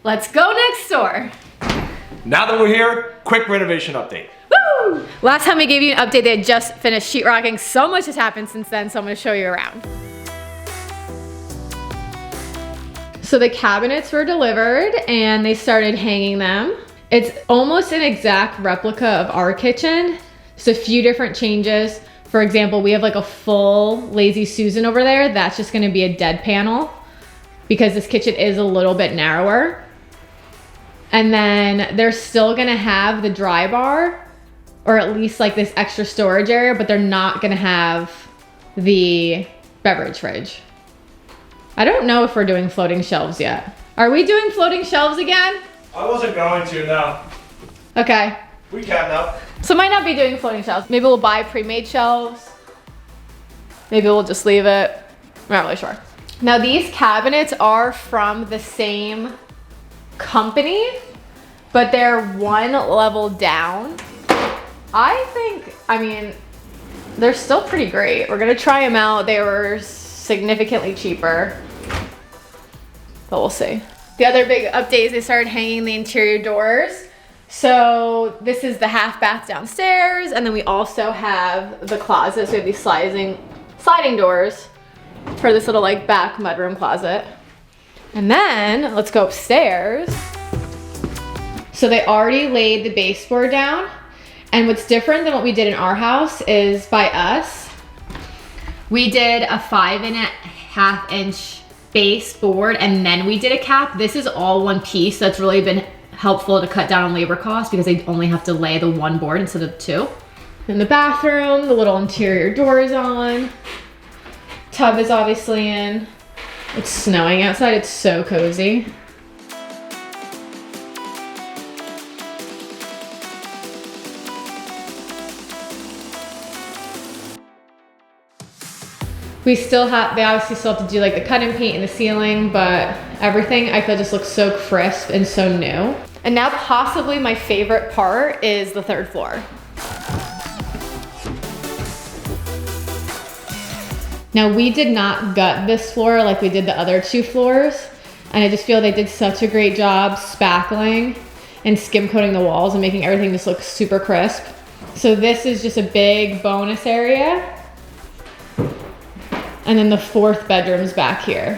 let's go next door. Now that we're here, quick renovation update. Woo! Last time we gave you an update, they had just finished sheetrocking. So much has happened since then, so I'm gonna show you around. So the cabinets were delivered and they started hanging them. It's almost an exact replica of our kitchen. Just a few different changes. For example, we have like a full Lazy Susan over there. That's just gonna be a dead panel because this kitchen is a little bit narrower. And then they're still gonna have the dry bar, or at least like this extra storage area, but they're not gonna have the beverage fridge. I don't know if we're doing floating shelves yet. Are we doing floating shelves again? I wasn't going to, no. Okay. We can now. So might not be doing floating shelves. Maybe we'll buy pre-made shelves. Maybe we'll just leave it. I'm not really sure. Now these cabinets are from the same company, but they're one level down. I mean, they're still pretty great. We're gonna try them out. They were significantly cheaper, but we'll see. The other big update is they started hanging the interior doors. So this is the half bath downstairs, and then we also have the closet. So we have these sliding doors for this little like back mudroom closet. And then let's go upstairs. So they already laid the baseboard down. And what's different than what we did in our house is by us, we did a 5.5 inch baseboard and then we did a cap. This is all one piece. That's really been helpful to cut down on labor costs because they only have to lay the one board instead of two. In the bathroom, the little interior door is on. Tub is obviously in. It's snowing outside, it's so cozy. They obviously still have to do like the cut and paint in the ceiling, but everything I feel just looks so crisp and so new. And now possibly my favorite part is the third floor. Now we did not gut this floor like we did the other two floors, and I just feel they did such a great job spackling and skim coating the walls and making everything just look super crisp. So this is just a big bonus area. And then the fourth bedroom's back here.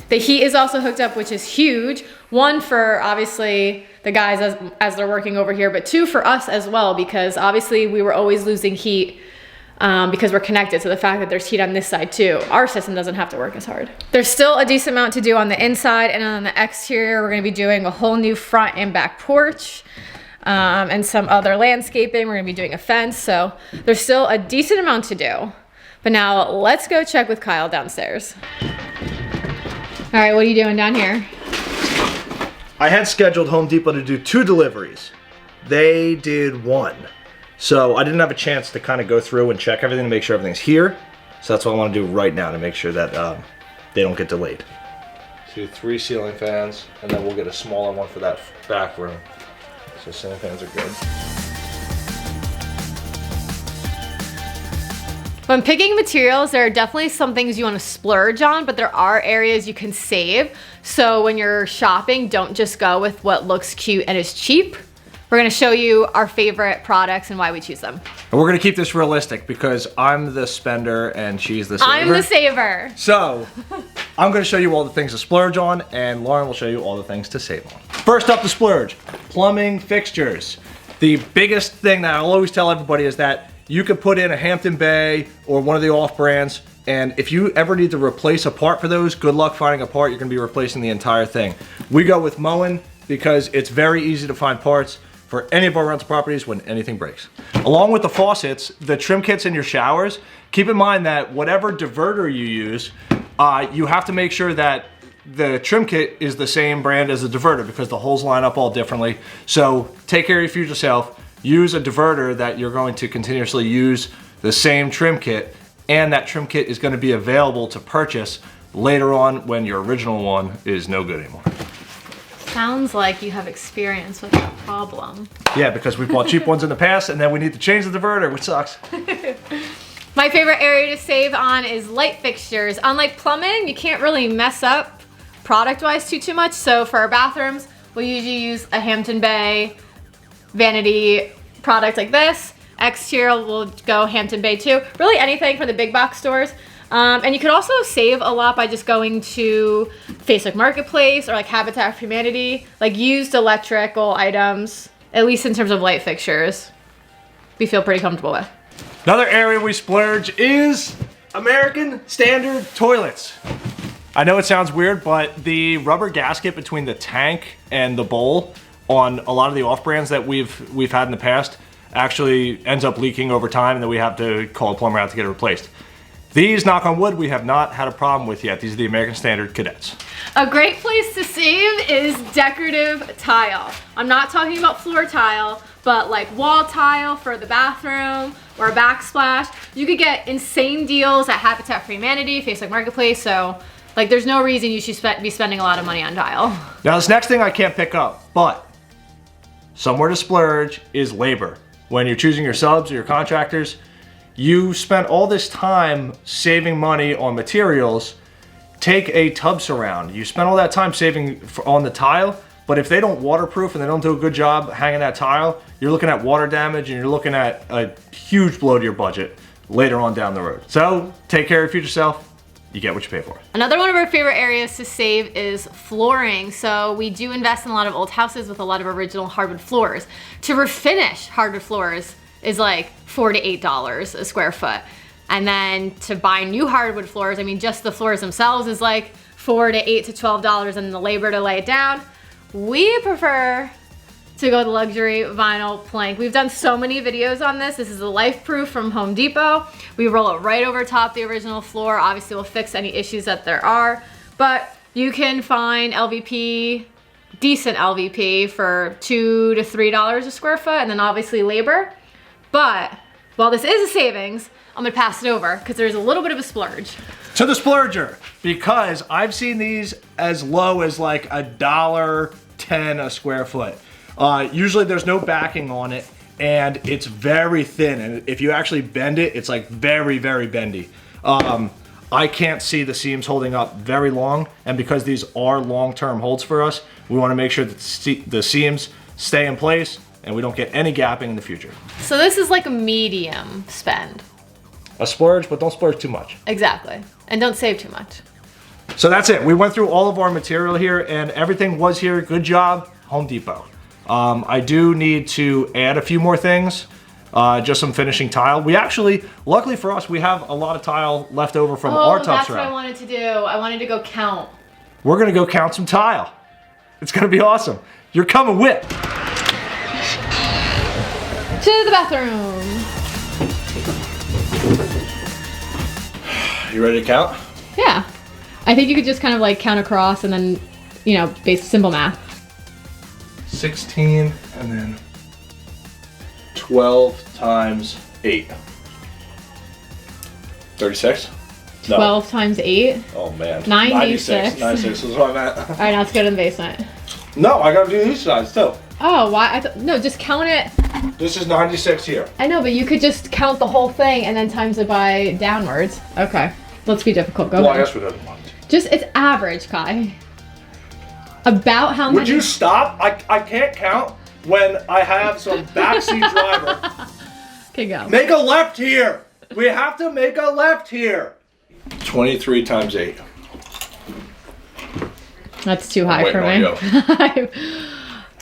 The heat is also hooked up, which is huge. One, for obviously the guys as they're working over here, but two, for us as well, because obviously we were always losing heat because we're connected. So the fact that there's heat on this side too, our system doesn't have to work as hard. There's still a decent amount to do on the inside, and on the exterior, we're gonna be doing a whole new front and back porch. And some other landscaping. We're gonna be doing a fence, so there's still a decent amount to do. But now let's go check with Kyle downstairs. All right, what are you doing down here? I had scheduled Home Depot to do 2 deliveries. They did 1. So I didn't have a chance to kind of go through and check everything to make sure everything's here. So that's what I want to do right now to make sure that they don't get delayed. So 3 ceiling fans, and then we'll get a smaller one for that back room. So ceiling fans are good. When picking materials, there are definitely some things you want to splurge on, but there are areas you can save. So when you're shopping, don't just go with what looks cute and is cheap. We're gonna show you our favorite products and why we choose them. And we're gonna keep this realistic because I'm the spender and she's the saver. I'm the saver. So, I'm gonna show you all the things to splurge on, and Lauren will show you all the things to save on. First up, the splurge, plumbing fixtures. The biggest thing that I'll always tell everybody is that you could put in a Hampton Bay or one of the off brands, and if you ever need to replace a part for those, good luck finding a part. You're gonna be replacing the entire thing. We go with Moen because it's very easy to find parts for any of our rental properties when anything breaks. Along with the faucets, the trim kits in your showers, keep in mind that whatever diverter you use, you have to make sure that the trim kit is the same brand as the diverter because the holes line up all differently. So take care of your future self. Use a diverter that you're going to continuously use the same trim kit, and that trim kit is going to be available to purchase later on when your original one is no good anymore. Sounds like you have experience with that problem. Yeah, because we bought cheap ones in the past and then we need to change the diverter, which sucks. My favorite area to save on is light fixtures. Unlike plumbing, you can't really mess up product-wise too much. So for our bathrooms, we'll usually use a Hampton Bay vanity product like this. Exterior, we'll go Hampton Bay too. Really anything for the big box stores. And you can also save a lot by just going to Facebook Marketplace or like Habitat for Humanity, like used electrical items, at least in terms of light fixtures, we feel pretty comfortable with. Another area we splurge is American Standard toilets. I know it sounds weird, but the rubber gasket between the tank and the bowl on a lot of the off-brands that we've had in the past actually ends up leaking over time, and then we have to call a plumber out to get it replaced. These, knock on wood, we have not had a problem with yet. These are the American Standard Cadets. A great place to save is decorative tile. I'm not talking about floor tile, but like wall tile for the bathroom or a backsplash. You could get insane deals at Habitat for Humanity, Facebook Marketplace, so like there's no reason you should be spending a lot of money on tile. Now this next thing I can't pick up, but somewhere to splurge is labor. When you're choosing your subs or your contractors, you spent all this time saving money on materials. Take a tub surround. You spent all that time saving on the tile, but if they don't waterproof and they don't do a good job hanging that tile, you're looking at water damage and you're looking at a huge blow to your budget later on down the road. So take care of your future self. You get what you pay for. Another one of our favorite areas to save is flooring. So we do invest in a lot of old houses with a lot of original hardwood floors. To refinish hardwood floors is like $4 to $8 a square foot. And then to buy new hardwood floors, I mean, just the floors themselves is like $4 to $8 to $12, and the labor to lay it down. We prefer to go the luxury vinyl plank. We've done so many videos on this. This is the Life Proof from Home Depot. We roll it right over top the original floor. Obviously, we'll fix any issues that there are, but you can find LVP, decent LVP for $2 to $3 a square foot, and then obviously labor. But while this is a savings, I'm gonna pass it over because there's a little bit of a splurge. To the splurger, because I've seen these as low as like $1.10 a square foot. Usually there's no backing on it and it's very thin, and if you actually bend it, it's like very, very bendy. I can't see the seams holding up very long, and because these are long-term holds for us, we want to make sure that the seams stay in place and we don't get any gapping in the future. So this is like a medium spend. A splurge, but don't splurge too much. Exactly, and don't save too much. So that's it. We went through all of our material here and everything was here. Good job, Home Depot. I do need to add a few more things, just some finishing tile. We actually, luckily for us, we have a lot of tile left over from our tub that's surround. what I wanted to do. I wanted to go count. We're gonna go count some tile. It's gonna be awesome. You're coming with. To the bathroom. You ready to count? Yeah. I think you could just kind of like count across and then, you know, base simple math. 16 and then 12 times 8. 36? No. 12 times 8. Oh man. 96. 96 is what I meant. All right, now let's go to the basement. No, I gotta do these sides too. Oh, why? No, just count it. This is 96 here. I know, but you could just count the whole thing and then times it by downwards. Okay, let's be difficult. Go Well, I ahead. guess we don't want to. Just, it's average, Kai. About how many? Would you stop? I can't count when I have some backseat driver. Okay, go. Make a left here. We have to make a left here. 23 times 8. That's too high for waiting me.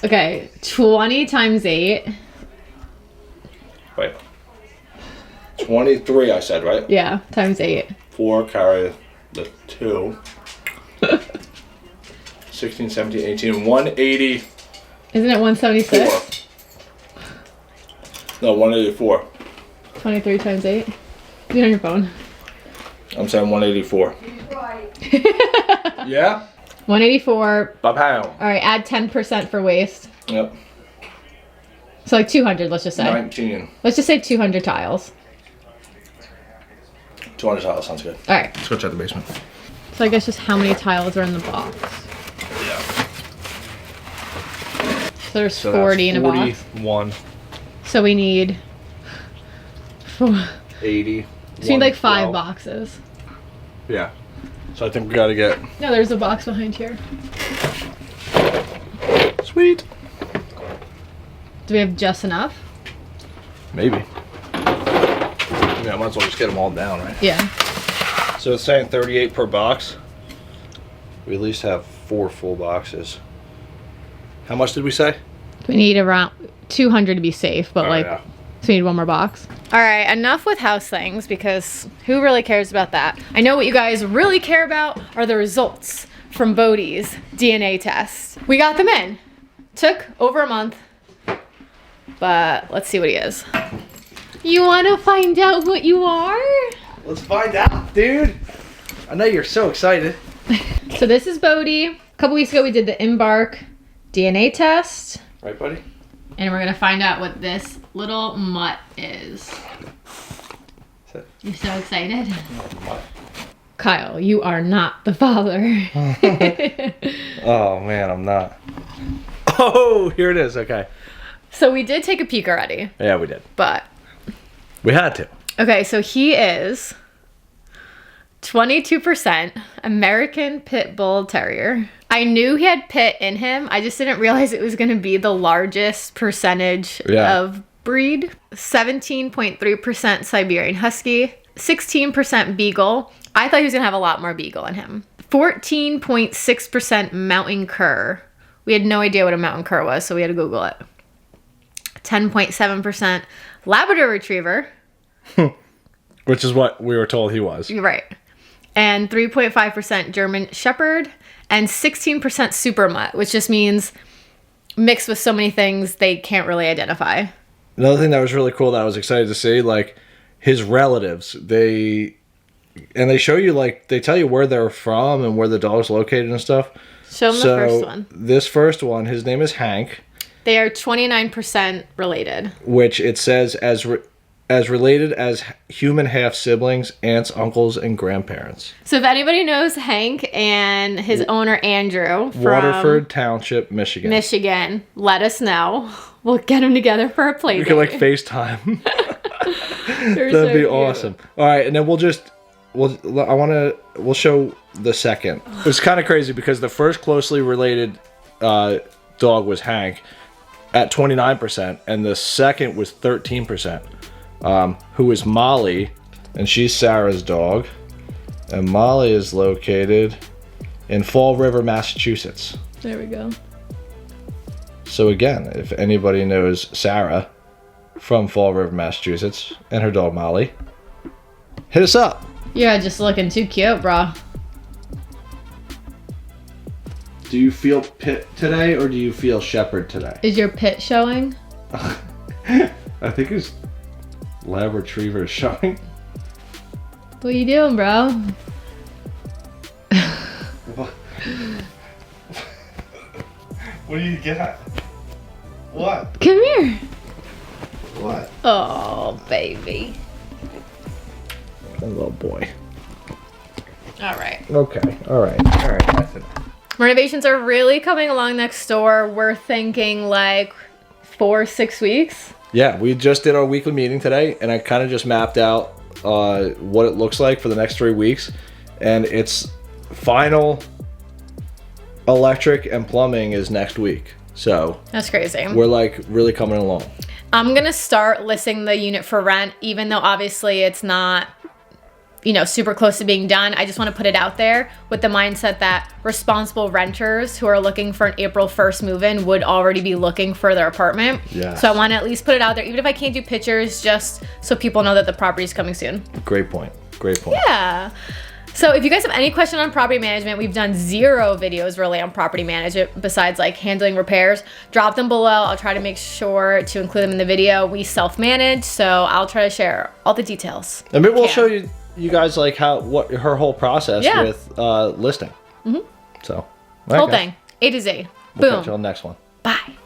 Okay, 20 times 8. Wait. 23 I said, right? Yeah, times 8. 4 carry the 2. 16, 17, 18, 180. Isn't it 176? No, 184. 23 times 8. Get on your phone. I'm saying 184. Yeah? 184. Ba-pow. All right, add 10% for waste. Yep. So like 200, let's just say. 19. Let's just say 200 tiles. 200 tiles sounds good. All right. Let's go check the basement. So I guess just how many tiles are in the box. Yeah. So there's 40 in a box. 41. So we need 80, So you need like 5 112. boxes. Yeah. So I think we gotta get. No, there's a box behind here. Sweet. Do we have just enough? Maybe. Yeah, I might as well just get them all down, right? Yeah. So it's saying 38 per box. We at least have 4 full boxes. How much did we say? We need around 200 to be safe, but Oh, like, yeah. so we need one more box. All right, enough with house things because who really cares about that? I know what you guys really care about are the results from Bodhi's DNA test. We got them in. Took over a month, but let's see what he is. You want to find out what you are? Let's find out, dude. I know you're so excited. So this is Bodhi. A couple weeks ago we did the Embark DNA test. Right, buddy? And we're gonna find out what this little mutt is. You so excited? Kyle, you are not the father. Oh man, I'm not. Oh, here it is. Okay. So we did take a peek already, Yeah, we did. but We had to. okay, so he is 22% American Pit Bull Terrier. I knew he had pit in him. I just didn't realize it was going to be the largest percentage of breed. 17.3% Siberian Husky, 16% Beagle. I thought he was going to have a lot more Beagle in him. 14.6% Mountain Cur. We had no idea what a Mountain Cur was, so we had to Google it. 10.7% Labrador Retriever. Which is what we were told he was. You're right. And 3.5% German Shepherd and 16% Super Mutt, which just means mixed with so many things they can't really identify. Another thing that was really cool that I was excited to see, like his relatives, they show you, like, they tell you where they're from and where the dog's located and stuff. Show them the first one. This first one, his name is Hank. They are 29% related. Which it says as related as human half-siblings, aunts, uncles, and grandparents. So if anybody knows Hank and his owner Andrew from Waterford Township, Michigan. Michigan, let us know. We'll get them together for a play We date. could like FaceTime. That'd be awesome. All right, and then we'll show the second. It's kind of crazy because the first closely related dog was Hank at 29%, and the second was 13%. Who is Molly, and she's Sarah's dog. And Molly is located in Fall River, Massachusetts. There we go. So again, if anybody knows Sarah from Fall River, Massachusetts, and her dog Molly, hit us up. You're just looking too cute, bro. Do you feel pit today, or do you feel shepherd today? Is your pit showing? I think his lab retriever is showing. What are you doing, bro? What do you get? What? Come here. What? Oh, baby. A little boy. All right. Okay. All right. That's enough. Renovations are really coming along next door. We're thinking like 4-6 weeks. Yeah, we just did our weekly meeting today, and I kind of just mapped out what it looks like for the next 3 weeks, and it's final electric and plumbing is next week. So That's crazy. we're like really coming along. I'm going to start listing the unit for rent, even though obviously it's not, you know, super close to being done. I just want to put it out there with the mindset that responsible renters who are looking for an April 1st move-in would already be looking for their apartment. Yes. So I want to at least put it out there, even if I can't do pictures, just so people know that the property is coming soon. Great point. Great point. Yeah. So if you guys have any question on property management, we've done 0 videos really on property management besides like handling repairs. Drop them below. I'll try to make sure to include them in the video. We self-manage, so I'll try to share all the details. And maybe we'll show you guys like what her whole process with listing. Mm-hmm. So Whole thing, A to Z. We'll Boom. catch you on the next one. Bye.